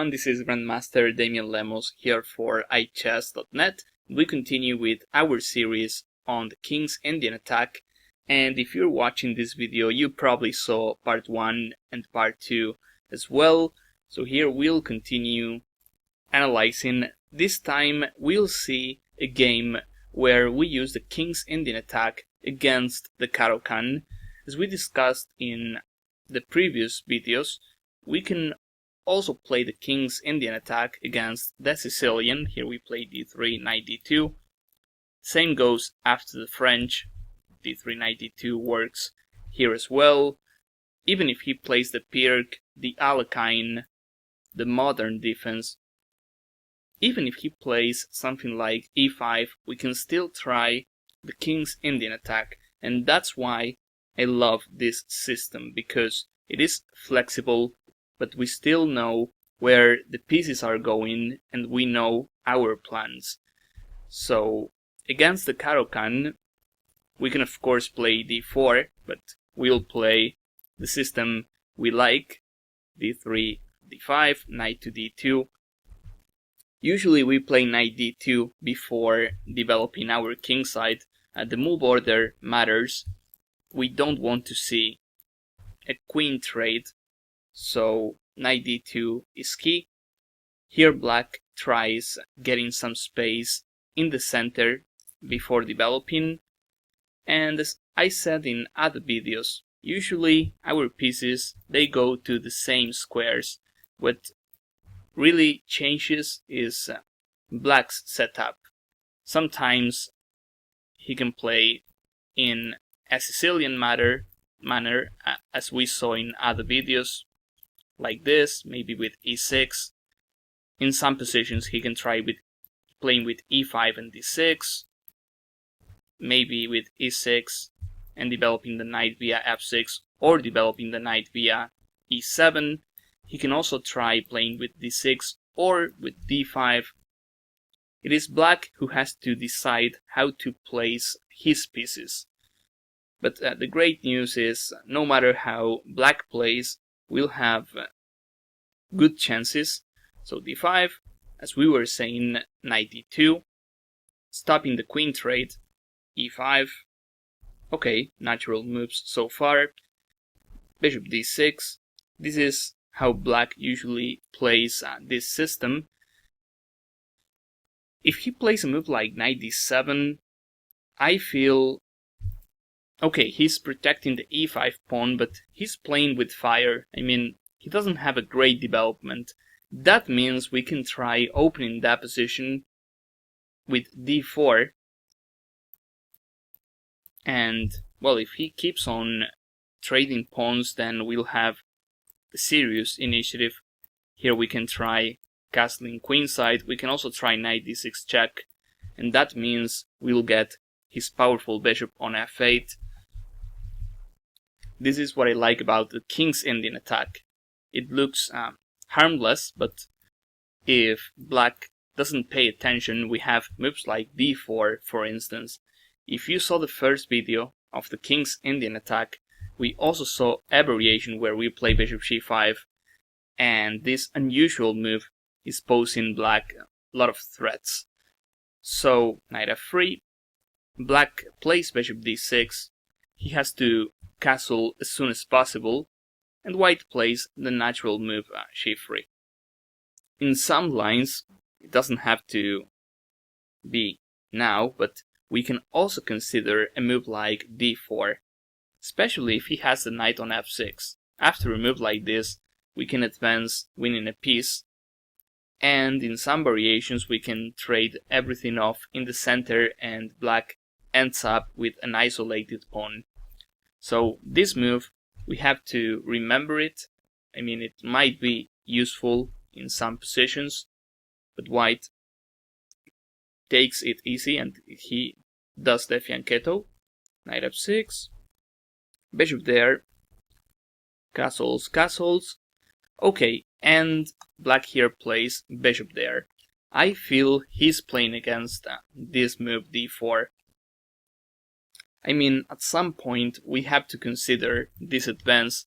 everyone, this is Grandmaster Damian Lemos here for iChess.net. We continue with our series on the King's Indian attack, and if you're watching this video you probably saw part 1 and part 2 as well. So here we'll continue analyzing. This time we'll see a game where we use the King's Indian attack against the Caro-Kann. As we discussed in the previous videos, we can also play the King's Indian attack against the Sicilian. Here we play d3, knight d2. Same goes after the French. d3, knight d2 works here as well. Even if he plays the Pirc, the Caro-Kann, the modern defense, even if he plays something like e5, we can still try the King's Indian attack. And that's why I love this system, because it is flexible, but we still know where the pieces are going and we know our plans. So against the Caro-Kann, we can of course play d4, but we'll play the system we like, d3, d5, knight to d2. Usually we play knight d2 before developing our king side. The move order matters. We don't want to see a queen trade, so knight d2 is key. Here black tries getting some space in the center before developing, and as I said in other videos, usually our pieces, they go to the same squares. What really changes is black's setup. Sometimes he can play in a Sicilian manner, as we saw in other videos, like this, maybe with e6. In some positions he can try with playing with e5 and d6, maybe with e6 and developing the knight via f6, or developing the knight via e7. He can also try playing with d6 or with d5. It is black who has to decide how to place his pieces. But the great news is, no matter how black plays, we'll have good chances. So d5, as we were saying, knight d2, stopping the queen trade, e5. Okay, natural moves so far. Bishop d6. This is how black usually plays this system. If he plays a move like knight d7, I feel okay, he's protecting the e5 pawn, but he's playing with fire. I mean, he doesn't have a great development. That means we can try opening that position with d4. And, well, if he keeps on trading pawns, then we'll have a serious initiative. Here we can try castling queenside. We can also try knight d6 check. And that means we'll get his powerful bishop on f8. This is what I like about the King's Indian attack. It looks harmless, but if black doesn't pay attention, we have moves like d4, for instance. If you saw the first video of the King's Indian attack, we also saw a variation where we play bishop g5, and this unusual move is posing black a lot of threats. So knight f3, black plays bishop d6. He has to castle as soon as possible, and white plays the natural move g3. In some lines, it doesn't have to be now, but we can also consider a move like d4, especially if he has the knight on f6. After a move like this, we can advance, winning a piece, and in some variations we can trade everything off in the center and black ends up with an isolated pawn. So this move, we have to remember it. I mean, it might be useful in some positions, but white takes it easy and he does the fianchetto. Knight f6, bishop there, castles, castles. Okay, and black here plays bishop there. I feel he's playing against this move d4. I mean, at some point we have to consider this advance.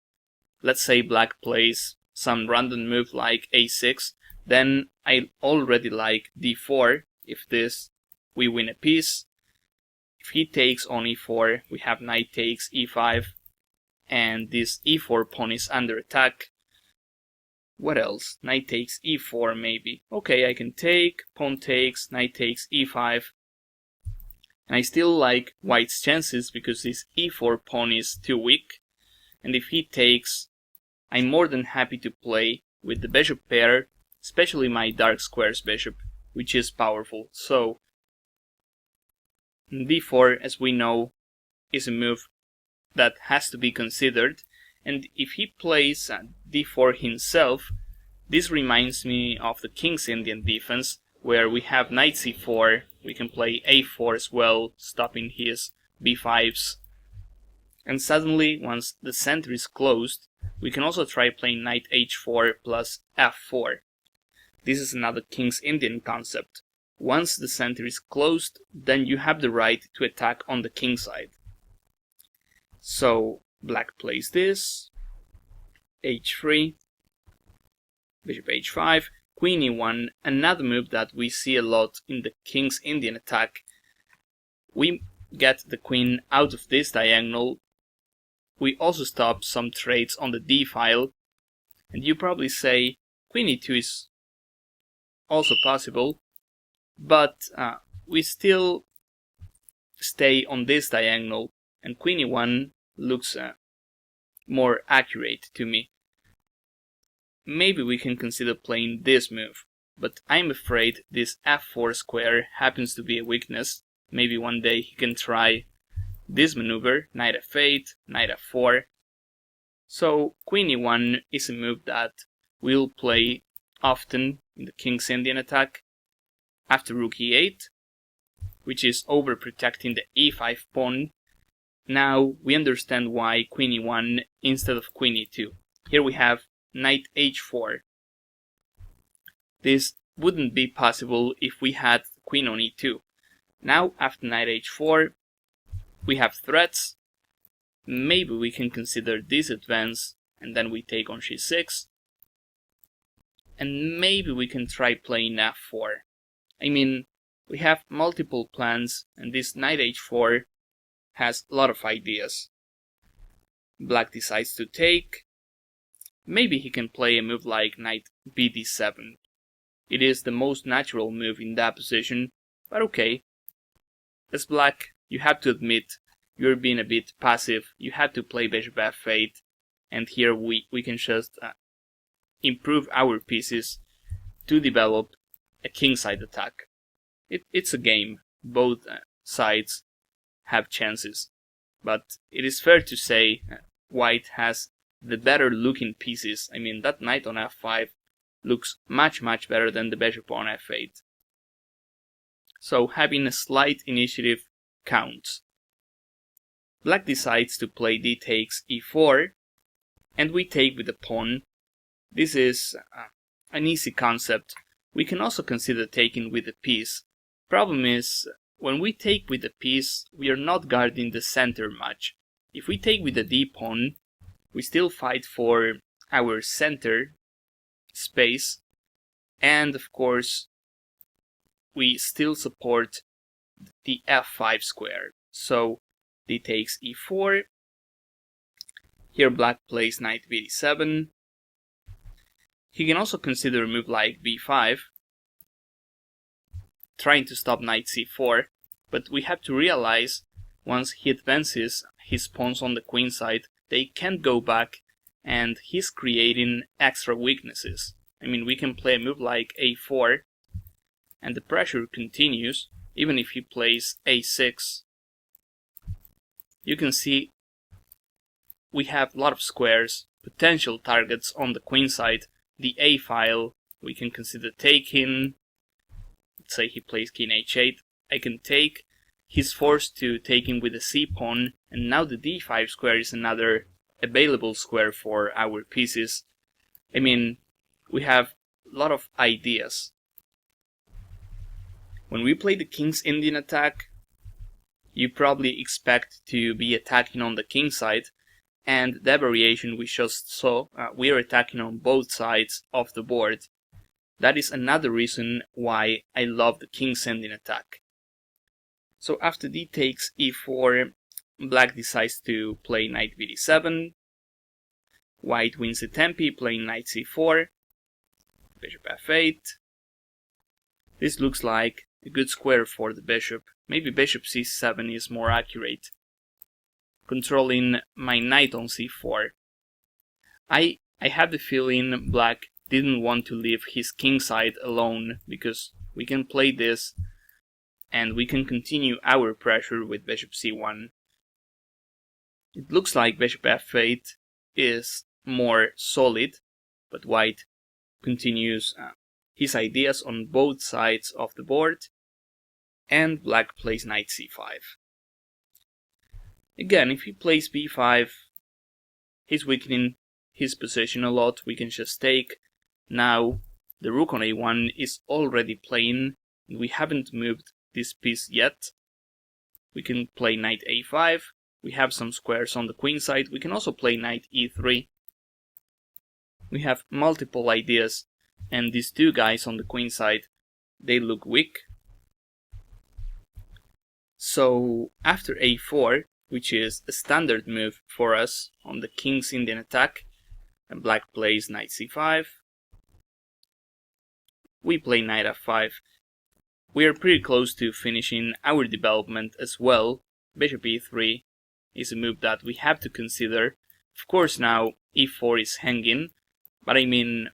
Let's say black plays some random move like a6. Then I already like d4. If this, we win a piece. If he takes on e4, we have knight takes e5, and this e4 pawn is under attack. What else? Knight takes e4 maybe. Okay, I can take, pawn takes, knight takes e5. And I still like white's chances because this e4 pawn is too weak. And if he takes, I'm more than happy to play with the bishop pair, especially my dark squares bishop, which is powerful. So d4, as we know, is a move that has to be considered. And if he plays d4 himself, this reminds me of the King's Indian defense, where we have knight c4, we can play a4 as well, stopping his b5s. And suddenly, once the center is closed, we can also try playing knight h4 plus f4. This is another King's Indian concept. Once the center is closed, then you have the right to attack on the king side. So black plays this, h3, bishop h5, queen e1, another move that we see a lot in the King's Indian attack. We get the queen out of this diagonal. We also stop some trades on the d file, and you probably say queen e2 is also possible, but we still stay on this diagonal, and queen e1 looks more accurate to me. Maybe we can consider playing this move, but I'm afraid this f4 square happens to be a weakness. Maybe one day he can try this maneuver, knight f8, knight f4. So queen e1 is a move that we'll play often in the King's Indian attack. After rook e8, which is overprotecting the e5 pawn, now we understand why queen e1 instead of queen e2. Here we have knight h4. This wouldn't be possible if we had queen on e2. Now, after knight h4, we have threats. Maybe we can consider this advance, and then we take on c6. And maybe we can try playing f4. I mean, we have multiple plans, and this knight h4 has a lot of ideas. Black decides to take. Maybe he can play a move like knight bd7. It is the most natural move in that position, but okay. As black, you have to admit you're being a bit passive. You have to play bishop f8, and here we can just improve our pieces to develop a kingside attack. It's a game. Both sides have chances, but it is fair to say white has the better looking pieces. I mean, that knight on f5 looks much better than the bishop on f8. So having a slight initiative counts. Black decides to play d takes e4, and we take with the pawn. This is an easy concept. We can also consider taking with the piece. Problem is, when we take with the piece, we are not guarding the center much. If we take with the d pawn, we still fight for our center space, and of course we still support the f5 square. So d takes e4. Here black plays knight bd7. He can also consider a move like b5, trying to stop knight c4, but we have to realize once he advances his pawns on the queen side, they can't go back, and he's creating extra weaknesses. I mean, we can play a move like a4, and the pressure continues, even if he plays a6. You can see we have a lot of squares, potential targets on the queen side. The a file, we can consider taking. Let's say he plays king h8. I can take. He's forced to take him with the c pawn, and now the d5 square is another available square for our pieces. I mean, we have a lot of ideas. When we play the King's Indian attack, you probably expect to be attacking on the king side, and that variation we just saw, we are attacking on both sides of the board. That is another reason why I love the King's Indian attack. So after d takes e4, black decides to play knight bd7, white wins the tempi playing knight c4, bishop f8. This looks like a good square for the bishop. Maybe bishop c7 is more accurate, controlling my knight on c4. I have the feeling black didn't want to leave his king side alone, because we can play this and we can continue our pressure with bishop c1. It looks like bishop f8 is more solid, but white continues his ideas on both sides of the board, and black plays knight c5. Again, if he plays b5, he's weakening his position a lot. We can just take. Now the rook on a1 is already playing, and we haven't moved this piece yet. We can play knight a5. We have some squares on the queen side. We can also play knight e3. We have multiple ideas, and these two guys on the queen side, they look weak. So after a4, which is a standard move for us on the King's Indian attack, and black plays knight c5, we play knight f5. We are pretty close to finishing our development as well. Bishop e3 is a move that we have to consider. Of course now e4 is hanging, but I mean,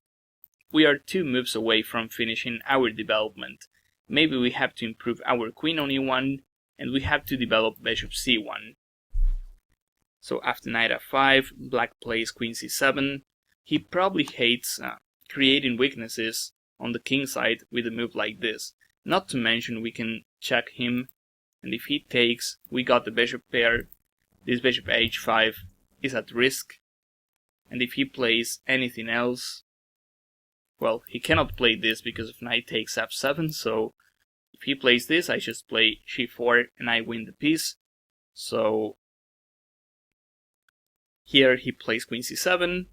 we are 2 moves away from finishing our development. Maybe we have to improve our queen on e1, and we have to develop bishop c1. So after knight f5, black plays queen c7. He probably hates creating weaknesses on the king side with a move like this. Not to mention we can check him, and if he takes, we got the bishop pair. This bishop h5 is at risk, and if he plays anything else, well, he cannot play this because of knight takes f7, so if he plays this, I just play g4 and I win the piece. So here he plays queen c7.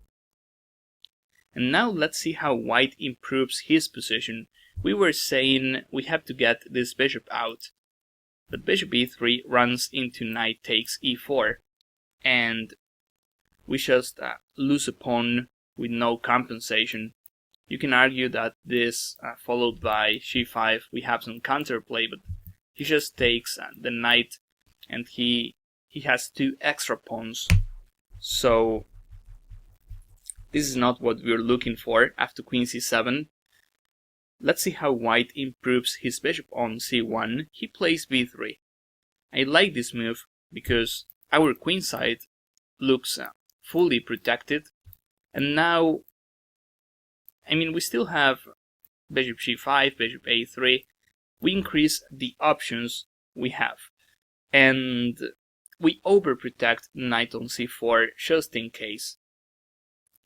And now let's see how white improves his position. We were saying we have to get this bishop out, but bishop e3 runs into knight takes e4, and we just lose a pawn with no compensation. You can argue that this followed by g5, we have some counterplay, but he just takes the knight, and he has 2 extra pawns. So this is not what we're looking for after queen c7. Let's see how white improves his bishop on c1. He plays b3. I like this move because our queen side looks fully protected, and now, I mean, we still have bishop g5, bishop a3. We increase the options we have, and we overprotect knight on c4 just in case.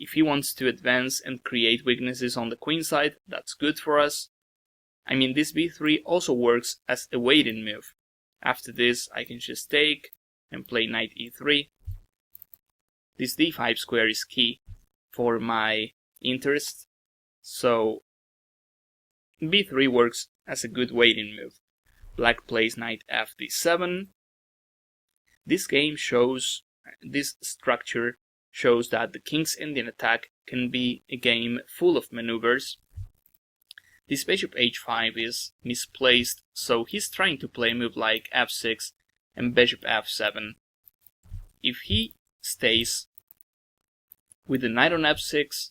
If he wants to advance and create weaknesses on the queen side, that's good for us. I mean, this b3 also works as a waiting move. After this, I can just take and play knight e3. This d5 square is key for my interest, so b3 works as a good waiting move. Black plays knight f d7. This game shows, this structure shows that the King's Indian attack can be a game full of maneuvers. This bishop h5 is misplaced, so he's trying to play a move like f6 and bishop f7. If he stays with the knight on f6,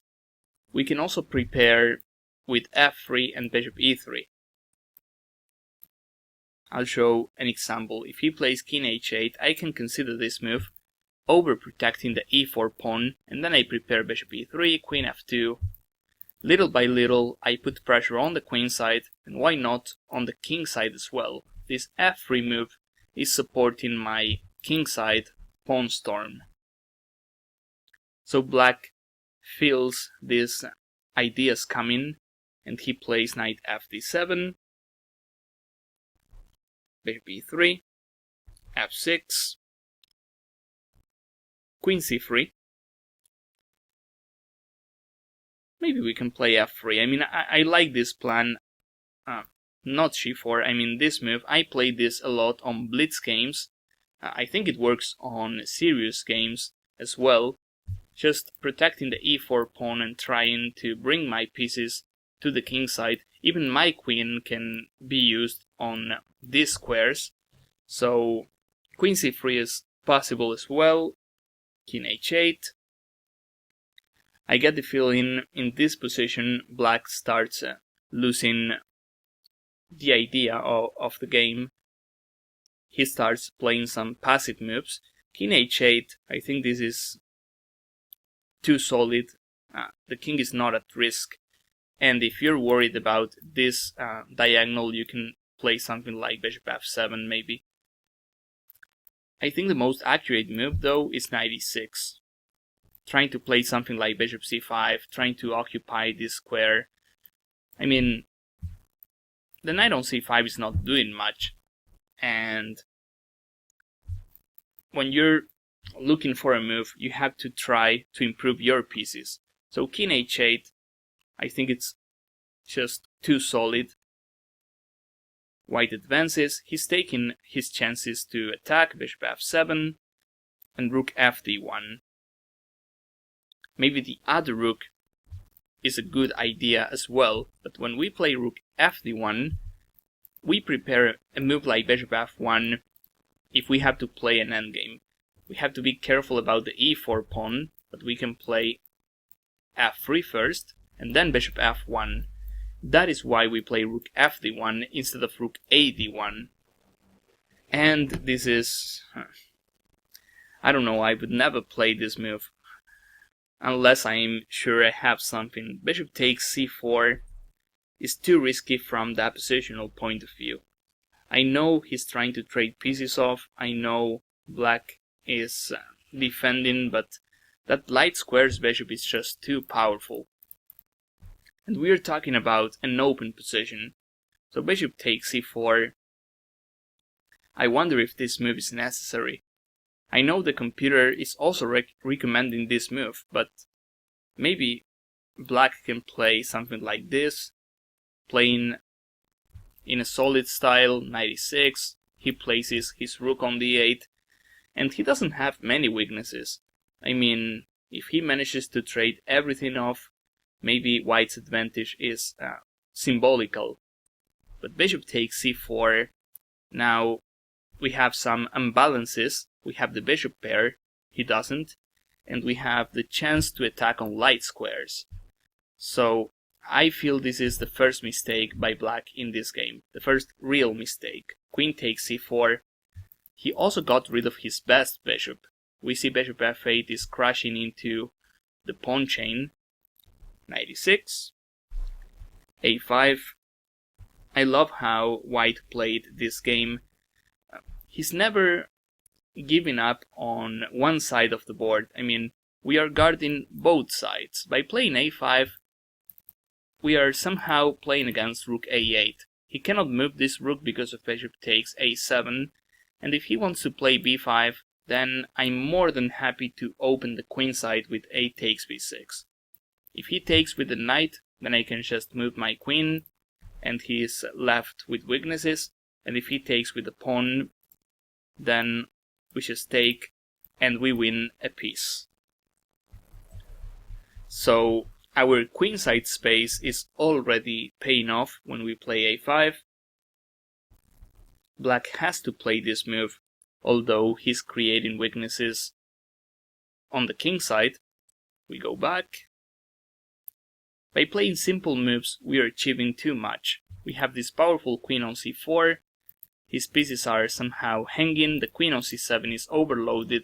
we can also prepare with f3 and bishop e3. I'll show an example. If he plays king h8, I can consider this move overprotecting the e4 pawn, and then I prepare bishop e3, queen f2. Little by little, I put pressure on the queen side, and why not on the king side as well. This f3 move is supporting my king side pawn storm. So black feels these ideas coming, and he plays knight f d7, bishop e3, f6, queen c3. maybe we can play f3. I mean, I like this plan, not g4. I mean, this move, I played this a lot on blitz games. I think it works on serious games as well. Just protecting the e4 pawn and trying to bring my pieces to the king side. Even my queen can be used on these squares. So queen c3 is possible as well. King h8. I get the feeling in this position black starts losing the idea of the game. He starts playing some passive moves. King h8, I think this is too solid. The king is not at risk. And if you're worried about this diagonal, you can play something like bishop f7 maybe. I think the most accurate move though is knight e6. Trying to play something like bishop c5, trying to occupy this square. I mean, the knight on c5 is not doing much. And when you're looking for a move, you have to try to improve your pieces. So king h8, I think it's just too solid. White advances, he's taking his chances to attack, bishop f7, and rook fd1. Maybe the other rook is a good idea as well, but when we play rook fd1, we prepare a move like bishop f1 if we have to play an endgame. We have to be careful about the e4 pawn, but we can play f3 first, and then bishop f1. That is why we play rook fd1 instead of rook ad1. And this is... I don't know, I would never play this move unless I'm sure I have something. Bishop takes c4 is too risky from the positional point of view. I know he's trying to trade pieces off, I know black is defending, but that light square's bishop is just too powerful. And we're talking about an open position. So bishop takes c4. I wonder if this move is necessary. I know the computer is also recommending this move, but maybe black can play something like this, playing in a solid style, knight e6, he places his rook on d8, and he doesn't have many weaknesses. I mean, if he manages to trade everything off, maybe white's advantage is symbolical. But bishop takes c4, now we have some imbalances. We have the bishop pair, he doesn't, and we have the chance to attack on light squares. So I feel this is the first mistake by black in this game, the first real mistake. Queen takes c4. He also got rid of his best bishop. We see bishop f8 is crashing into the pawn chain. Knight e6, a5. I love how white played this game. He's never giving up on one side of the board. I mean, we are guarding both sides. By playing a5, we are somehow playing against rook a8. He cannot move this rook because of bishop takes a7, and if he wants to play b5, then I'm more than happy to open the queen side with a takes b6. If he takes with the knight, then I can just move my queen, and he is left with weaknesses, and if he takes with the pawn, then we just take, and we win a piece. So our queenside space is already paying off when we play a5. Black has to play this move, although he's creating weaknesses on the king side. We go back. By playing simple moves, we are achieving too much. We have this powerful queen on c4. His pieces are somehow hanging, the queen on c7 is overloaded,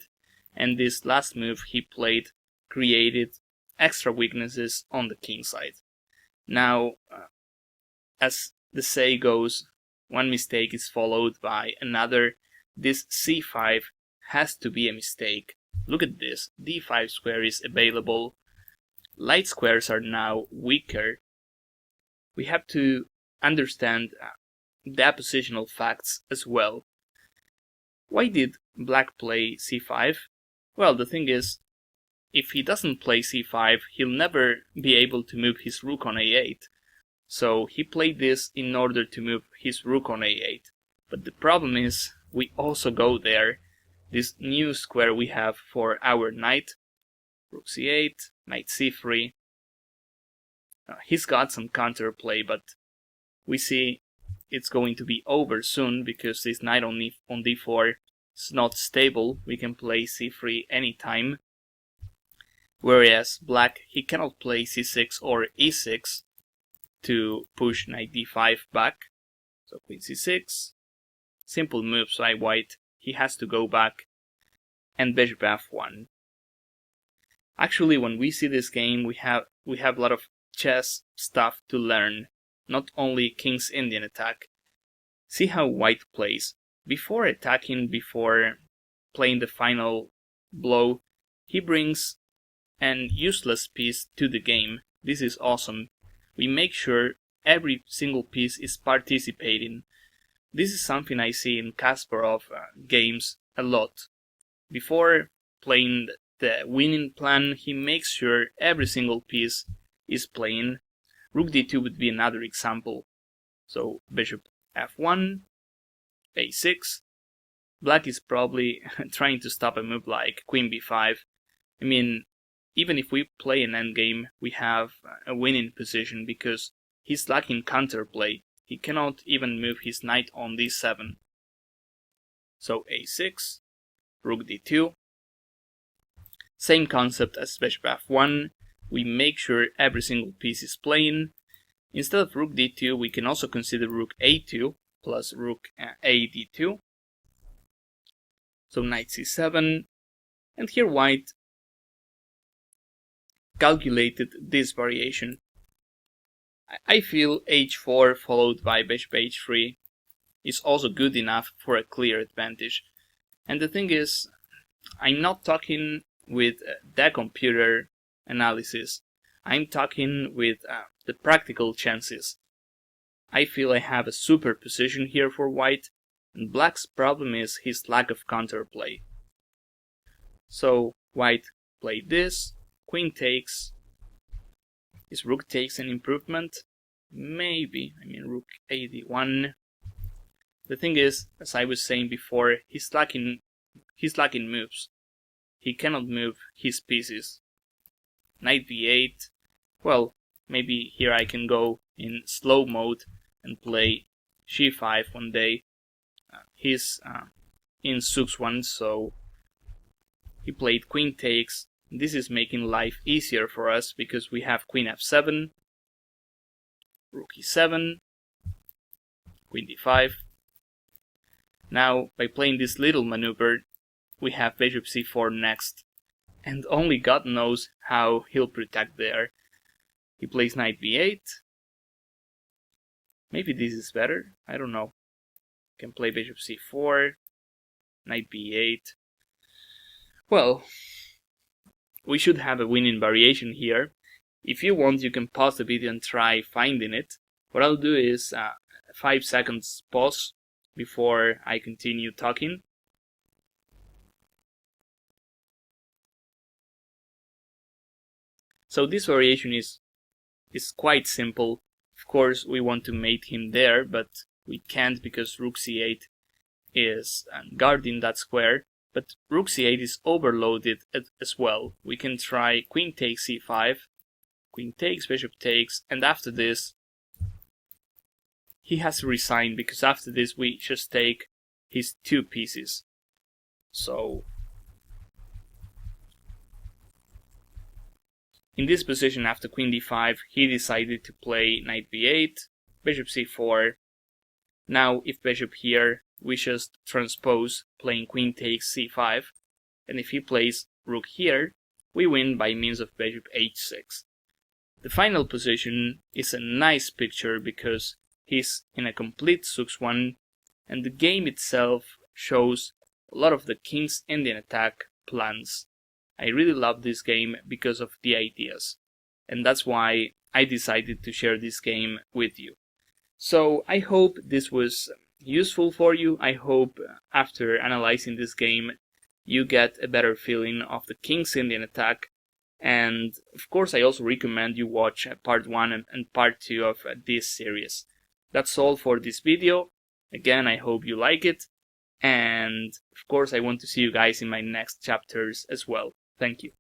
and this last move he played created extra weaknesses on the king side. Now, as the say goes, one mistake is followed by another. This c5 has to be a mistake. Look at this, d5 square is available. Light squares are now weaker. We have to understand the positional facts as well. Why did black play c5? Well, the thing is, if he doesn't play c5, he'll never be able to move his rook on a8. So he played this in order to move his rook on a8. But the problem is, we also go there, this new square we have for our knight, rook c8, knight c3. He's got some counterplay, but we see it's going to be over soon because this knight on d4 is not stable. We can play c3 anytime. Whereas black, he cannot play c6 or e6 to push knight d5 back. So queen c6, simple moves by white. He has to go back, and bishop f1. Actually, when we see this game, we have a lot of chess stuff to learn, not only King's Indian attack. See how white plays. Before attacking, before playing the final blow, he brings an useless piece to the game. This is awesome. We make sure every single piece is participating. This is something I see in Kasparov games a lot. Before playing the winning plan, he makes sure every single piece is playing. Rook d2 would be another example. So bishop f1, a6. Black is probably trying to stop a move like queen b5. I mean, even if we play an endgame, we have a winning position because he's lacking counterplay. He cannot even move his knight on d7. So a6, rook d2. Same concept as bishop f1. We make sure every single piece is playing. Instead of rook d2, we can also consider rook a2 plus rook a d2. So knight c7. And here white calculated this variation. I feel h4 followed by bishop h3 is also good enough for a clear advantage. And the thing is, I'm not talking with the computer analysis. I'm talking with the practical chances. I feel I have a super position here for white, and black's problem is his lack of counterplay. So white played this, queen takes. Is rook takes an improvement? Maybe. I mean, rook ad1. The thing is, as I was saying before, he's lacking moves. He cannot move his pieces. Knight b8. Well, maybe here I can go in slow mode and play g5 one day. He's in Suk1, so he played queen takes. This is making life easier for us because we have queen f7, rook e7, queen d5. Now, by playing this little maneuver, we have bishop c4 next, and only God knows how he'll protect there. He plays knight b8. Maybe this is better, I don't know. Can play bishop c4, knight b8. Well, we should have a winning variation here. If you want, you can pause the video and try finding it. What I'll do is 5 seconds pause before I continue talking. So this variation is quite simple. Of course, we want to mate him there, but we can't because rook c8 is guarding that square. But rook c8 is overloaded as well. We can try queen takes c5, queen takes, bishop takes, and after this, he has to resign because after this we just take his 2 pieces. So, in this position after queen d5, he decided to play knight b8, bishop c4. Now, if bishop here, we just transpose playing queen takes c5, and if he plays rook here, we win by means of bishop h6. The final position is a nice picture because he's in a complete Suk1, and the game itself shows a lot of the King's Indian attack plans. I really love this game because of the ideas, and that's why I decided to share this game with you. So I hope this was useful for you. I hope after analyzing this game you get a better feeling of the King's Indian attack And of course, I also recommend you watch part 1 and part 2 of this series. That's all for this video. Again, I hope you like it. And of course, I want to see you guys in my next chapters as well. Thank you.